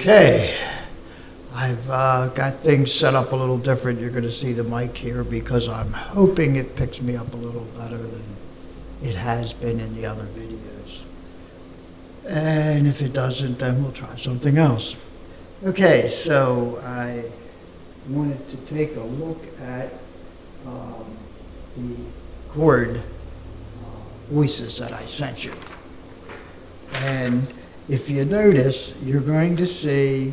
Okay, I've got things set up a little different. You're going to see the mic here because I'm hoping it picks me up a little better than it has been in the other videos. And if it doesn't, then we'll try something else. Okay, so I wanted to take a look at the chord voices that I sent you. And if you notice, you're going to see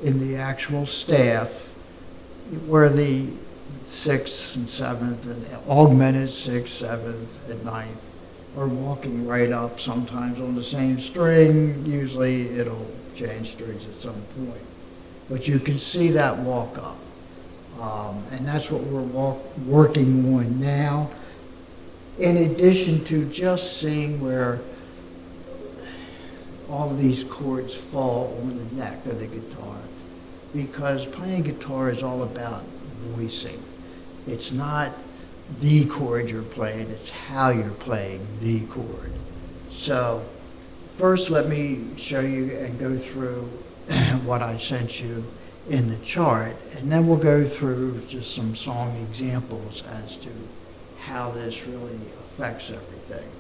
in the actual staff where the 6th and 7th and augmented 6th, 7th, and 9th are walking right up, sometimes on the same string. Usually it'll change strings at some point. But you can see that walk up. And that's what we're working on now, in addition to just seeing where all of these chords fall on the neck of the guitar, because playing guitar is all about voicing. It's not the chord you're playing, it's how you're playing the chord. So first let me show you and go through what I sent you in the chart, and then we'll go through just some song examples as to how this really affects everything.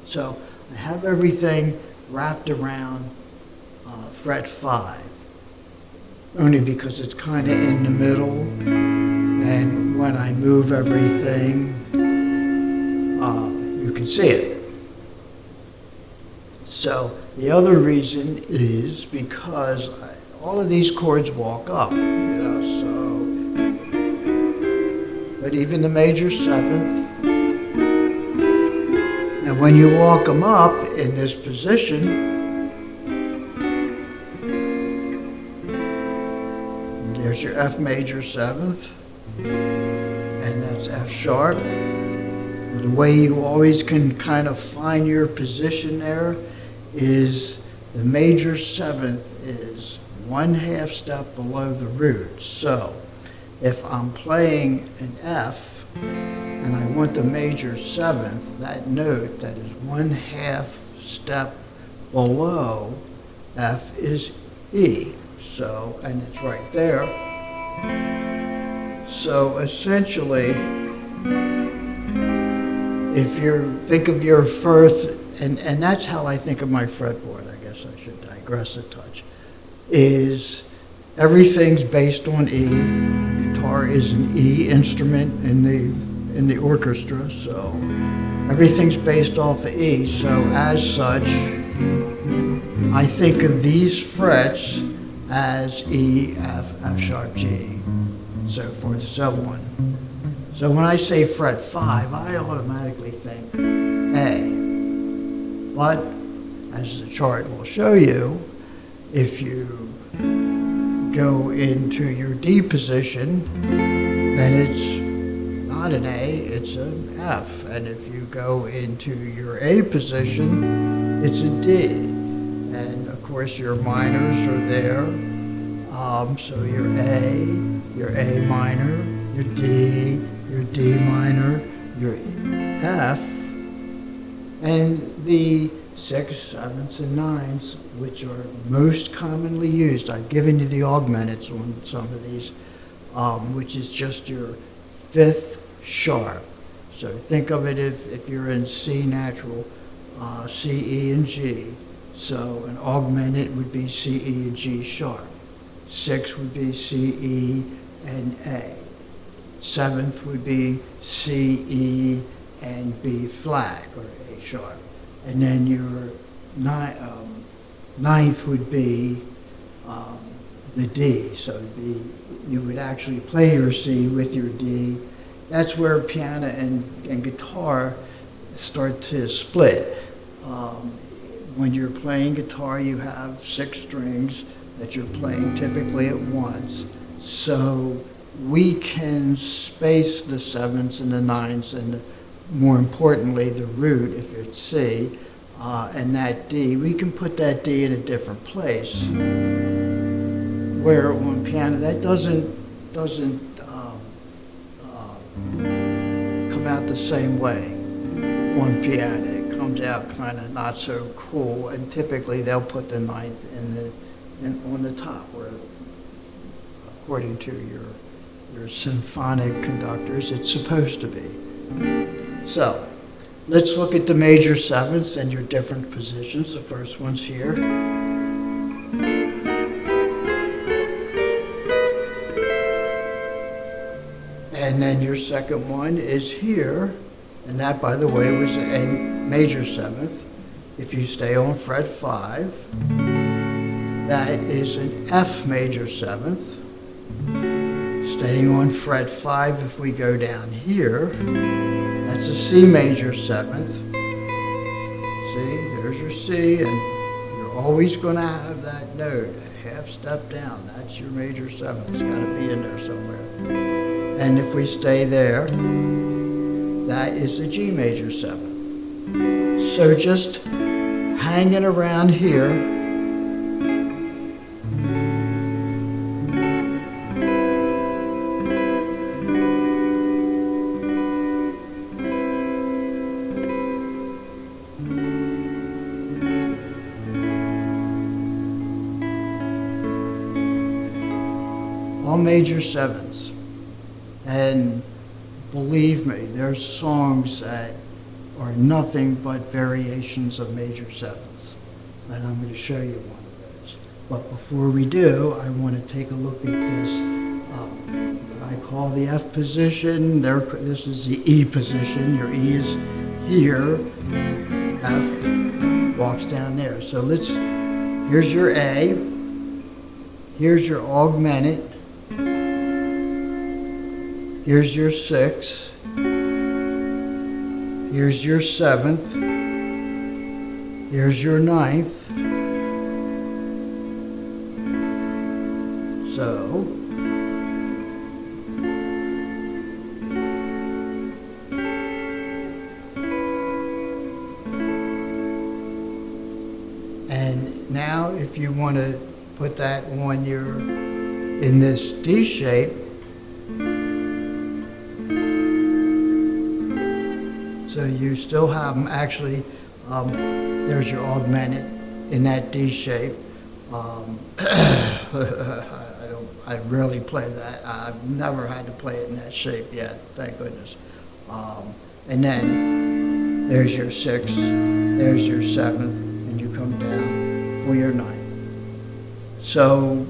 So I have everything wrapped around fret 5, only because it's kind of in the middle, and when I move everything, you can see it. So the other reason is because all of these chords walk up, but even the major 7th, and when you walk them up in this position, there's your F major 7th, and that's F sharp. The way you always can kind of find your position there is the major 7th is 1/2 step below the root. So if I'm playing an F and I want the major 7th, that note that is 1/2 step below F is E. So, and it's right there. So essentially, if you think of your first, and that's how I think of my fretboard, I guess I should digress a touch, is everything's based on E. Guitar is an E instrument in the orchestra, so everything's based off of E. So as such, I think of these frets as E, F, F sharp, G, so forth, so on. So when I say fret 5, I automatically think A. But as the chart will show you, if you go into your D position, then it's not an A, it's an F. And if you go into your A position, it's a D. And of course your minors are there. So your A minor, your D minor, your F, and the 6th, 7ths, and 9ths, which are most commonly used. I've given you the augmenteds on some of these, which is just your 5th sharp. So think of it if you're in C natural, C, E, and G. So an augmented would be C, E, and G sharp. 6 would be C, E, and A. 7th would be C, E, and B flat, or A sharp. And then your 9th would be the D. So it'd be, you would actually play your C with your D. That's where piano and guitar start to split. When you're playing guitar, you have 6 strings that you're playing typically at once. So we can space the 7ths and the 9ths and more importantly the root, if it's C, and that D. We can put that D in a different place. Where on piano that doesn't come out the same way on piano. It comes out kind of not so cool, and typically they'll put the ninth on the top, where, according to your symphonic conductors, it's supposed to be. So, let's look at the major sevenths and your different positions. The first one's here. And then your second one is here, and that, by the way, was a major seventh. If you stay on fret 5, that is an F major seventh. Staying on fret 5, if we go down here, that's a C major seventh. See, there's your C, and you're always going to have that note a half step down. That's your major seventh. It's got to be in there somewhere. And if we stay there, that is the G major seventh. So just hanging around here, all major sevenths. And believe me, there's songs that are nothing but variations of major sevenths. And I'm going to show you one of those. But before we do, I want to take a look at this, what I call the F position. This is the E position. Your E is here. F walks down there. So here's your A. Here's your augmented. Here's your 6, here's your 7th, here's your 9th. So, and now if you want to put that on in this D shape, so you still have them. Actually, there's your augmented in that D shape. I rarely play that. I've never had to play it in that shape yet, thank goodness. And then there's your 6th, there's your 7th, and you come down for your 9th. So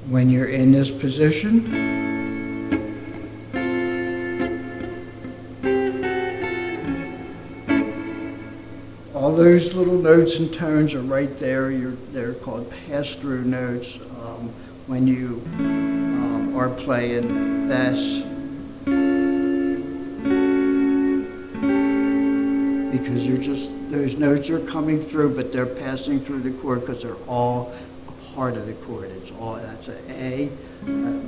when you're in this position, all those little notes and tones are right there. They're called pass-through notes when you are playing this, because those notes are coming through, but they're passing through the chord because they're all a part of the chord. That's an A.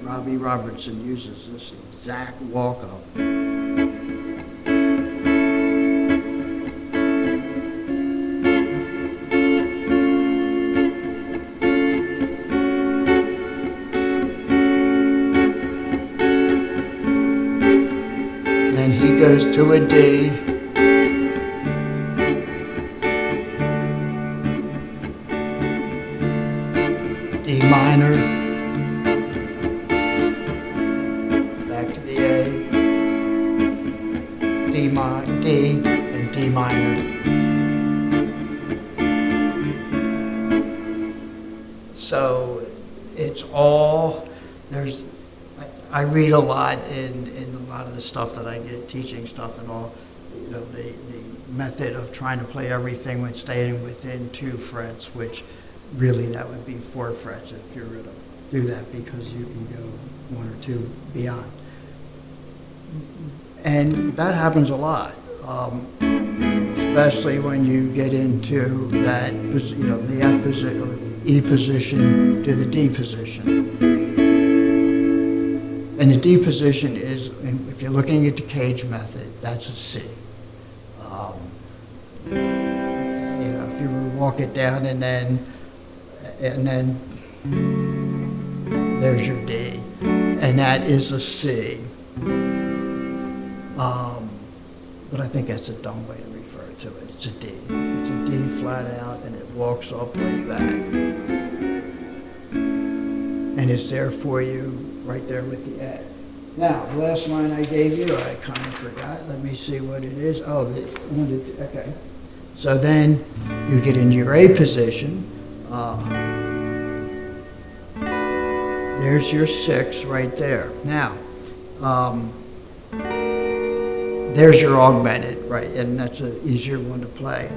Robbie Robertson uses this exact walk-up. He goes to a D, D minor, back to the A, D, and D minor. So it's all, I read a lot in a lot of the stuff that I get, teaching stuff and all, the method of trying to play everything when staying within 2 frets, which really that would be 4 frets if you're going to do that, because you can go 1 or 2 beyond. And that happens a lot, especially when you get into that, the F position or the E position to the D position. And the D position is, if you're looking at the Cage method, that's a C. If you walk it down and then there's your D, and that is a C. But I think that's a dumb way to refer to it. it's a D. It's a D flat out, and it walks up like that. And it's there for you right there with the A. Now, the last line I gave you, I kind of forgot. Let me see what it is. Oh, okay. So then you get into your A position. There's your 6 right there. Now, there's your augmented, right? And that's an easier one to play.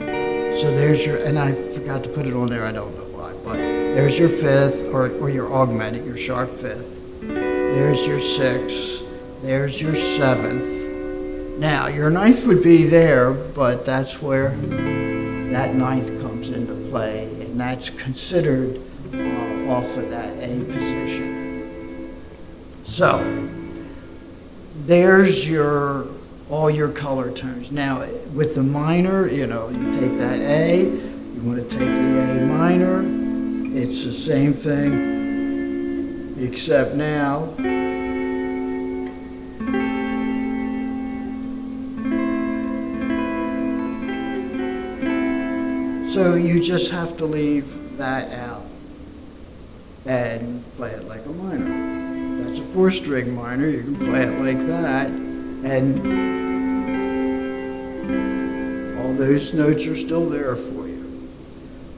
So there's your, and I forgot to put it on there, I don't know why, but there's your 5th, or your augmented, your sharp 5th. There's your 6, there's your 7th. Now, your 9th would be there, but that's where that 9th comes into play, and that's considered off of that A position. So, there's all your color tones. Now, with the minor, you take that A, you want to take the A minor, it's the same thing, except now, so you just have to leave that out and play it like a minor. That's a 4-string minor, you can play it like that, and all those notes are still there for you.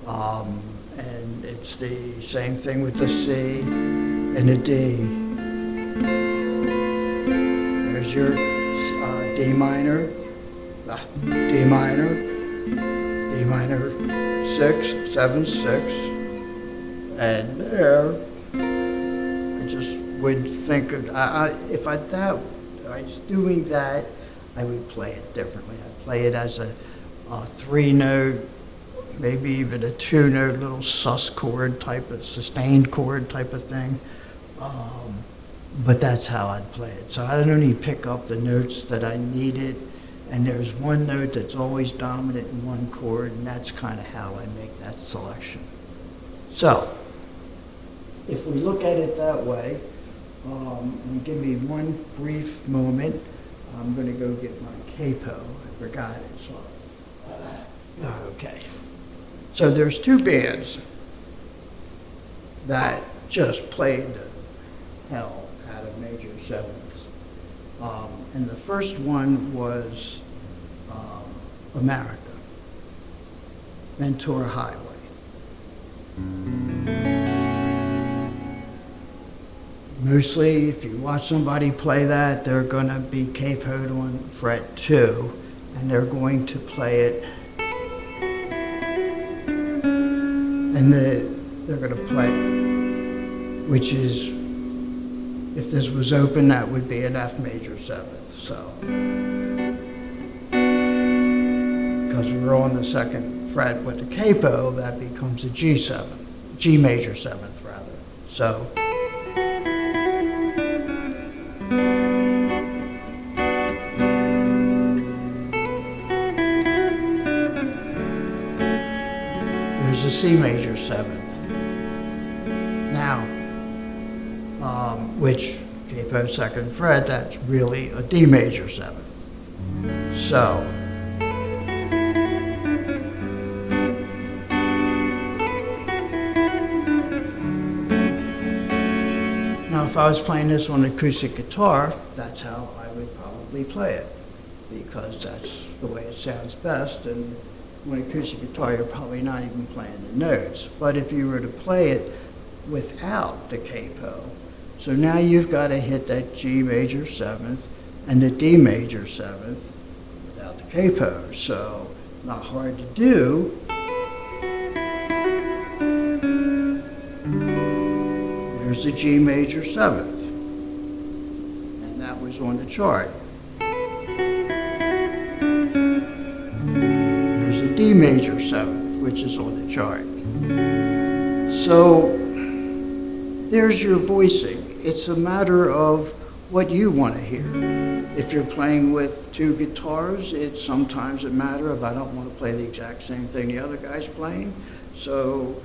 And it's the same thing with the C and the D. There's your D minor, D minor, D minor 6, 7, 6, and there, I just would think of, if I was doing that, I would play it differently. I'd play it as a 3-note, maybe even a 2-note little sus chord type of, sustained chord type of thing. But that's how I'd play it. So I'd only pick up the notes that I needed, and there's one note that's always dominant in one chord, and that's kind of how I make that selection. So, if we look at it that way, and give me one brief moment, I'm going to go get my capo. I forgot it, so. Okay. So there's 2 bands that just played the hell out of major 7ths. And the first one was America, Ventura Highway. Mostly, if you watch somebody play that, they're going to be capoed on fret 2, and they're going to play it, and they're going to play, which is, if this was open, that would be an F major 7th. So, because we're on the 2nd fret with the capo, that becomes a G 7th, G major 7th rather. So. There's a C major 7th. Now, which capo 2nd fret, that's really a D major 7th. So, now if I was playing this on acoustic guitar, that's how I would probably play it, because that's the way it sounds best, and on acoustic guitar, you're probably not even playing the notes. But if you were to play it without the capo, so now you've got to hit that G major 7th and the D major 7th without the capo. So, not hard to do. There's the G major 7th, and that was on the chart. D major 7th, which is on the chart. So there's your voicing. It's a matter of what you want to hear. If you're playing with 2 guitars, it's sometimes a matter of I don't want to play the exact same thing the other guy's playing. So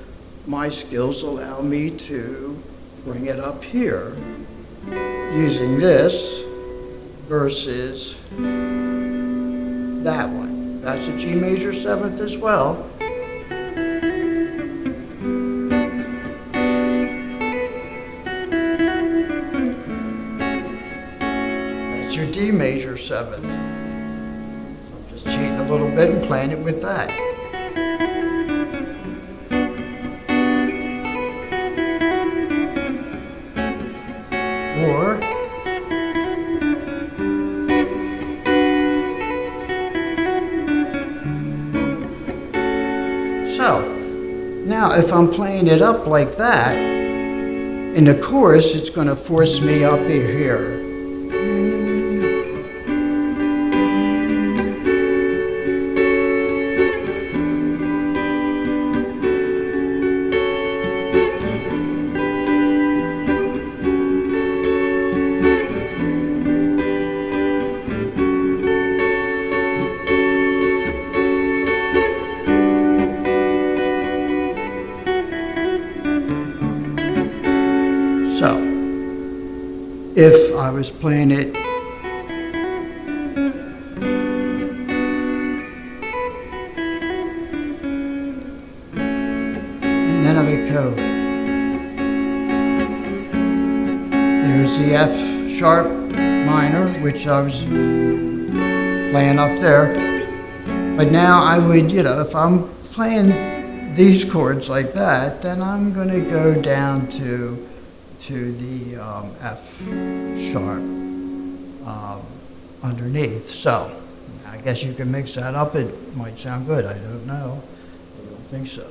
my skills allow me to bring it up here using this versus that one. That's a G major 7th as well. That's your D major 7th. So I'm just cheating a little bit and playing it with that. Or so, now if I'm playing it up like that, in the chorus, it's going to force me up here. So, if I was playing it and then I would go, there's the F sharp minor, which I was playing up there, but now I would, if I'm playing these chords like that, then I'm going to go down to the F sharp underneath. So I guess you can mix that up. It might sound good. I don't know. I don't think so.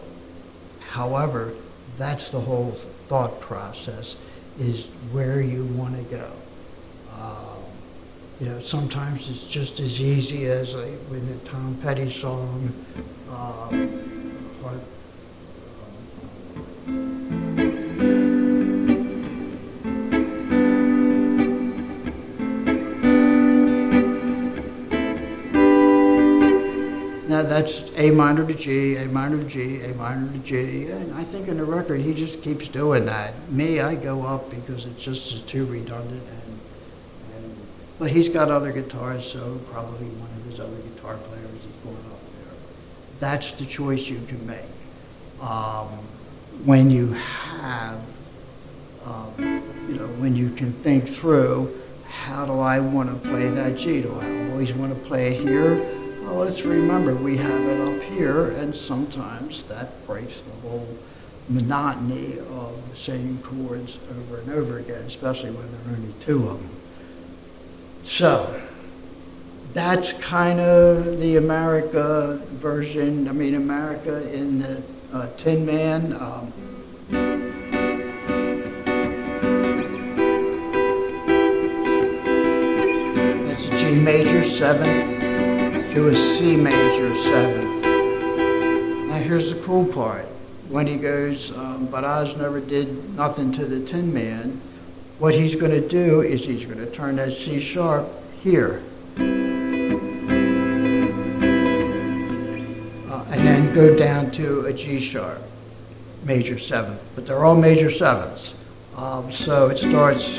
However, that's the whole thought process, is where you want to go. Sometimes it's just as easy as like with the Tom Petty song, Now that's A minor to G, A minor to G, A minor to G, and I think in the record he just keeps doing that. Me, I go up because it just is too redundant, but he's got other guitars, so probably one of his other guitar players is going up there. That's the choice you can make. When you have, when you can think through, how do I want to play that G? Do I always want to play it here? Well, let's remember, we have it up here, and sometimes that breaks the whole monotony of the same chords over and over again, especially when there are only two of them. So, that's kind of the America version, America in the Tin Man. That's a G major 7th to a C major 7th. Now here's the cool part. When he goes, but Oz never did nothing to the Tin Man, what he's going to do is he's going to turn that C sharp here. And then go down to a G sharp, major 7th. But they're all major 7ths. So it starts.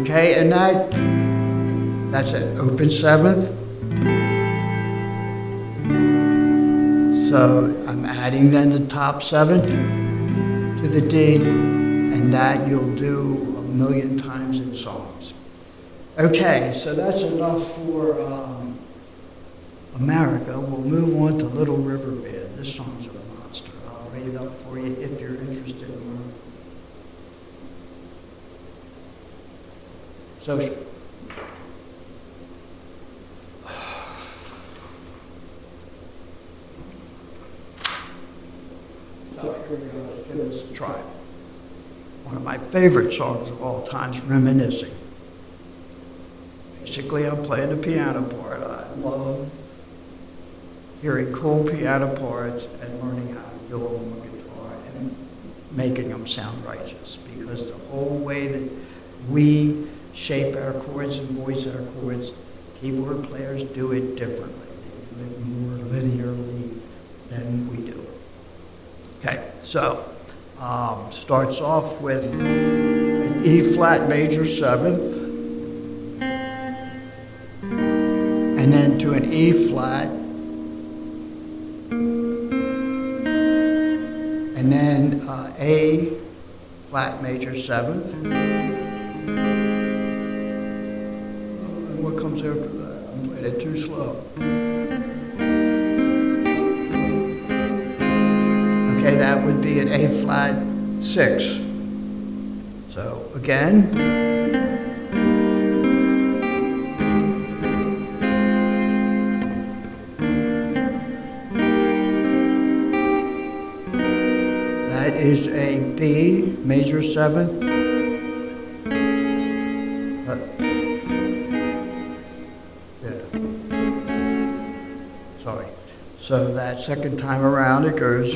Okay, and that's an open 7th. So I'm adding then the top 7 to the D, and that you'll do a million times in songs. Okay, so that's enough for America. We'll move on to Little River Band. This song's a monster. I'll write it up for you if you're interested in learning. Social. try it. One of my favorite songs of all time is Reminiscing. Basically, I'm playing the piano part. I love hearing cool piano parts and learning how to do them on the guitar and making them sound righteous, because the whole way that we shape our chords and voice our chords, keyboard players do it differently. They do it more linearly than we do. Okay, so starts off with an E flat major 7th, and then to an E flat, and then A flat major 7th. And what comes after that? I'm playing it too slow. Okay, that would be an A flat 6. So again, that is a B major 7th. Sorry. So that second time around it goes.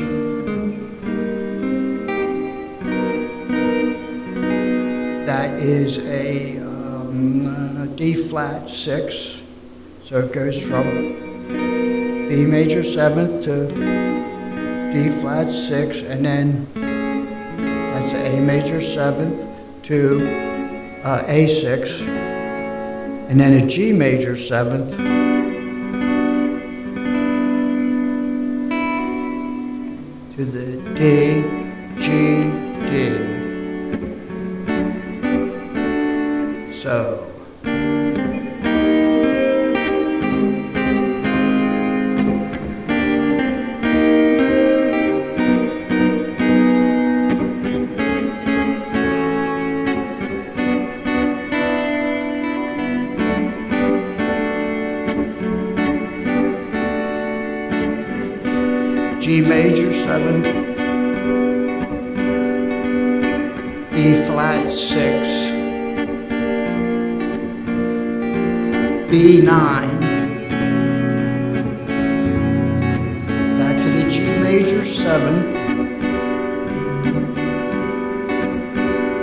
That is a D flat 6. So it goes from B major 7th to D flat 6, and then that's A major 7th to A6, and then a G major 7th to the D, G, D. So G major 7th, E flat 6, B9, back to the G major 7th,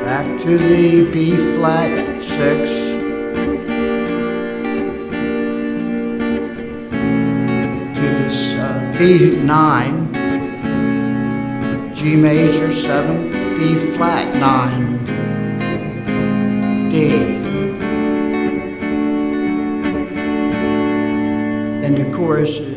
back to the B flat 6, B9, G major 7th, B flat 9, D. And the chorus is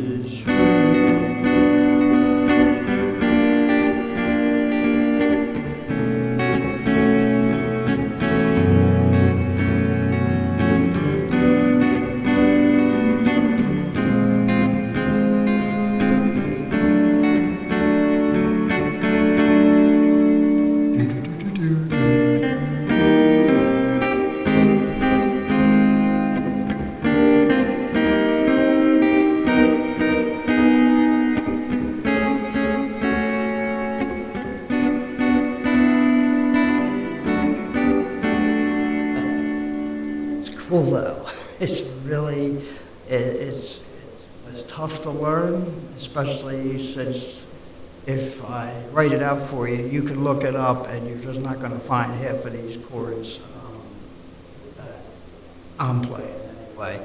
cool though. It's really, it's tough to learn, especially since if I write it out for you, you can look it up and you're just not going to find half of these chords that I'm playing anyway.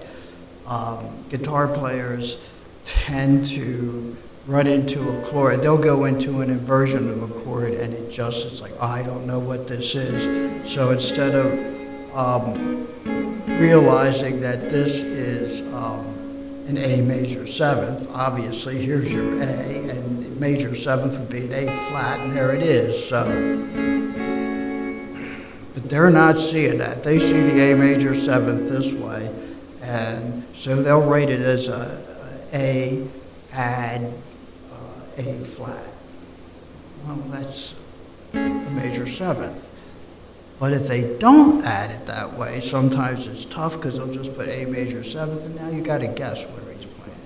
Guitar players tend to run into a chord. They'll go into an inversion of a chord and it's like, oh, I don't know what this is. So instead of realizing that this is an A major 7th, obviously here's your A, and major 7th would be an A flat, and there it is. So, but they're not seeing that. They see the A major 7th this way, and so they'll write it as A add A flat. Well, that's a major 7th. But if they don't add it that way, sometimes it's tough because they'll just put A major 7th, and now you got to guess where he's playing.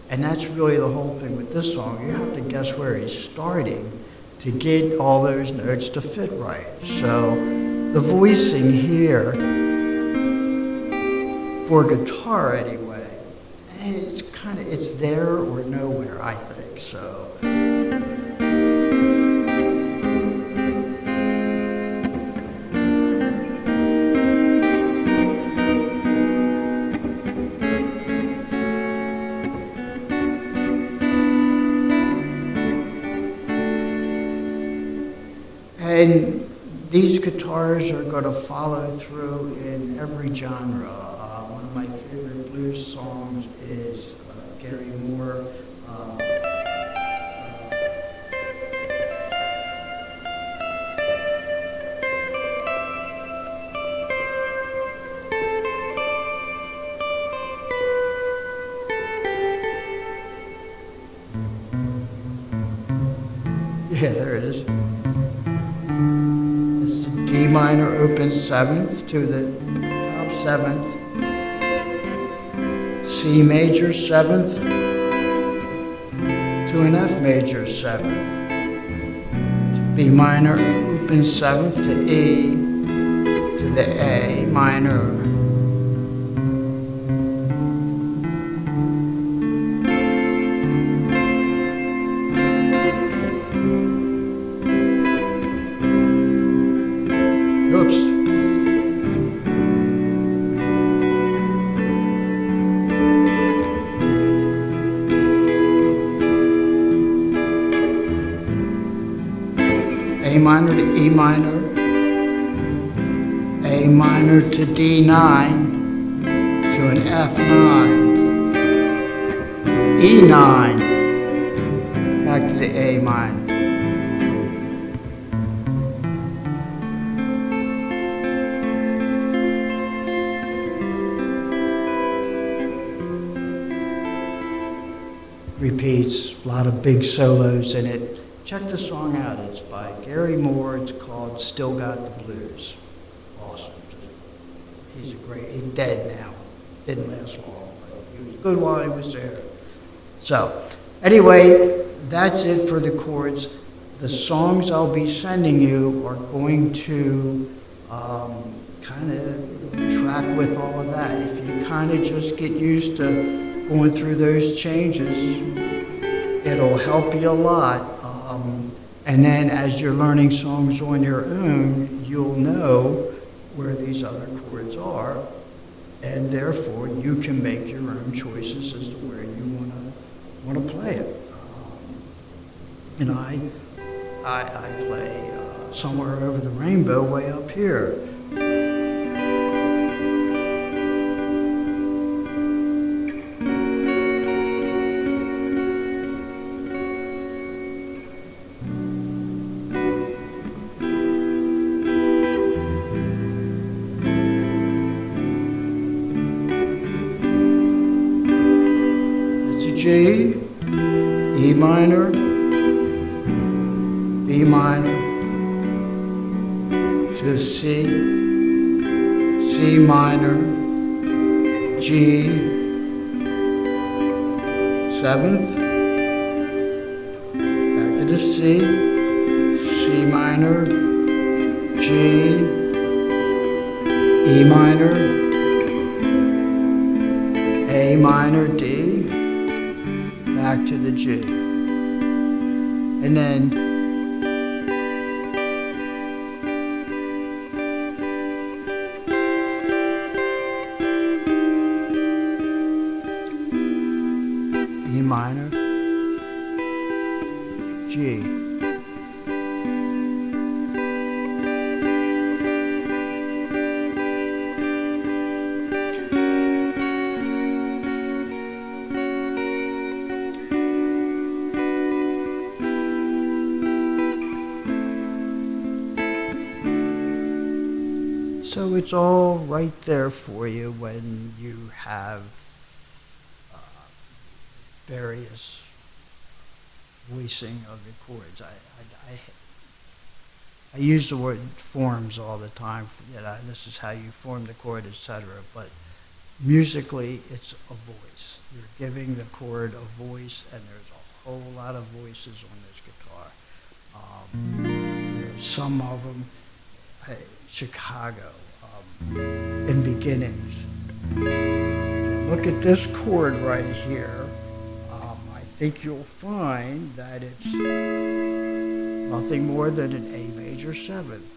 And that's really the whole thing with this song. You have to guess where he's starting to get all those notes to fit right. So the voicing here, for guitar anyway, it's there or nowhere, I think. So. And these guitars are going to follow through in every genre. One of my favorite blues songs is Gary Moore. Yeah, there it is. D minor open 7th to the top 7th, C major 7th to an F major 7th, B minor open 7th to E to the A minor. A minor to E minor, A minor to D9, to an F9, E9, back to the A minor. Repeats, a lot of big solos in it. Check the song out. It's by Gary Moore. It's called Still Got the Blues. Awesome. He's he's dead now. Didn't last long, but he was good while he was there. So, anyway, that's it for the chords. The songs I'll be sending you are going to kind of track with all of that. If you kind of just get used to going through those changes, it'll help you a lot. And then as you're learning songs on your own, you'll know where these other chords are, and therefore you can make your own choices as to where you want to play it. And I play Somewhere Over the Rainbow way up here. G, E minor, B minor, to C, C minor, G, 7th, back to the C, C minor, G, E minor, A minor, D, back to the G, and then E minor, G. So it's all right there for you when you have various voicing of the chords. I use the word forms all the time. This is how you form the chord, etc. But musically, it's a voice. You're giving the chord a voice, and there's a whole lot of voices on this guitar. Some of them, Chicago, in beginnings. Look at this chord right here. I think you'll find that it's nothing more than an A major seventh.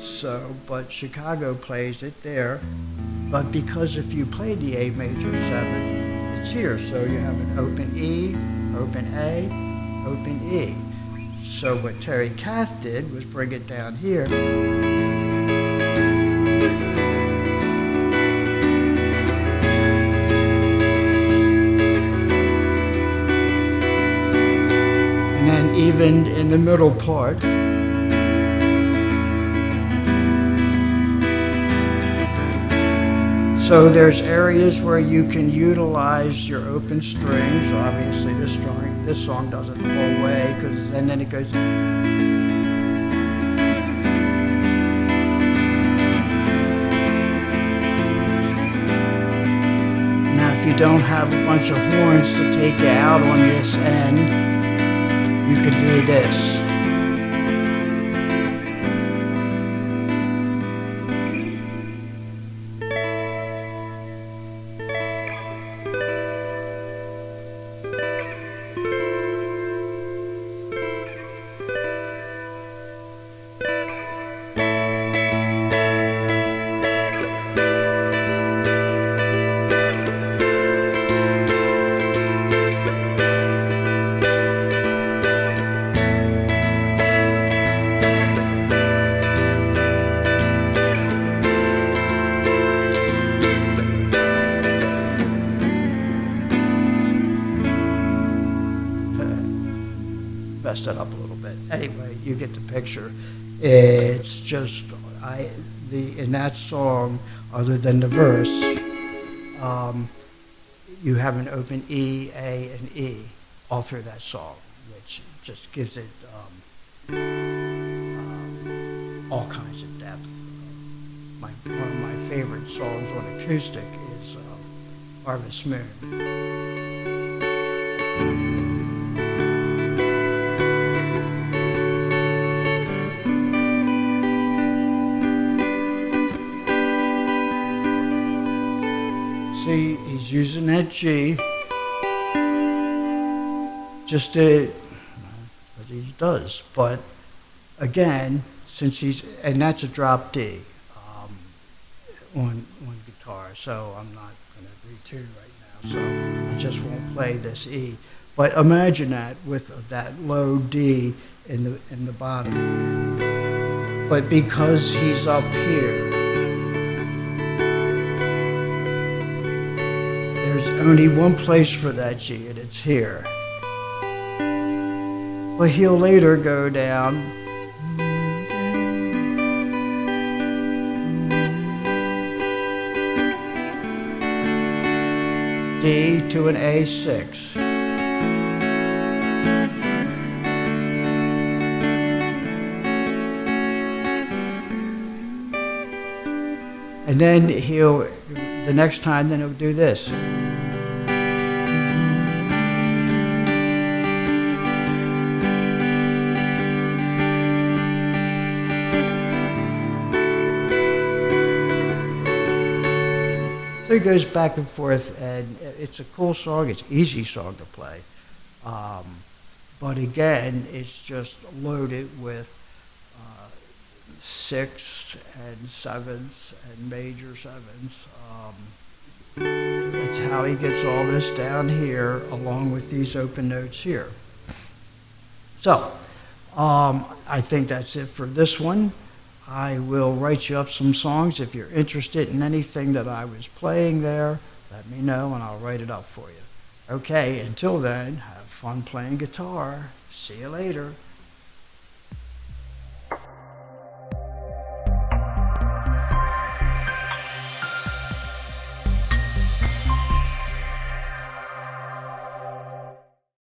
So, but Chicago plays it there. But because if you play the A major seventh, it's here. So you have an open E, open A, open E. So what Terry Kath did was bring it down here. And then even in the middle part, so there's areas where you can utilize your open strings. Obviously, this song does it the whole way, and then it goes. Now, if you don't have a bunch of horns to take you out on this end, you can do this. Messed it up a little bit. Anyway, you get the picture. It's just in that song, other than the verse, you have an open E, A, and E all through that song, which just gives it all kinds of depth. One of my favorite songs on acoustic is Harvest Moon. See, he's using that G just to, as he does, but again, and that's a drop D on guitar, so I'm not going to retune right now, so I just won't play this E. But imagine that with that low D in the bottom. But because he's up here, there's only one place for that G, and it's here. But he'll later go down. D to an A6. And then the next time, then he'll do this. So he goes back and forth, and it's a cool song. It's an easy song to play. But again, it's just loaded with sixths and sevenths and major sevenths. That's how he gets all this down here, along with these open notes here. So, I think that's it for this one. I will write you up some songs. If you're interested in anything that I was playing there, let me know and I'll write it up for you. Okay, until then, have fun playing guitar. See you later.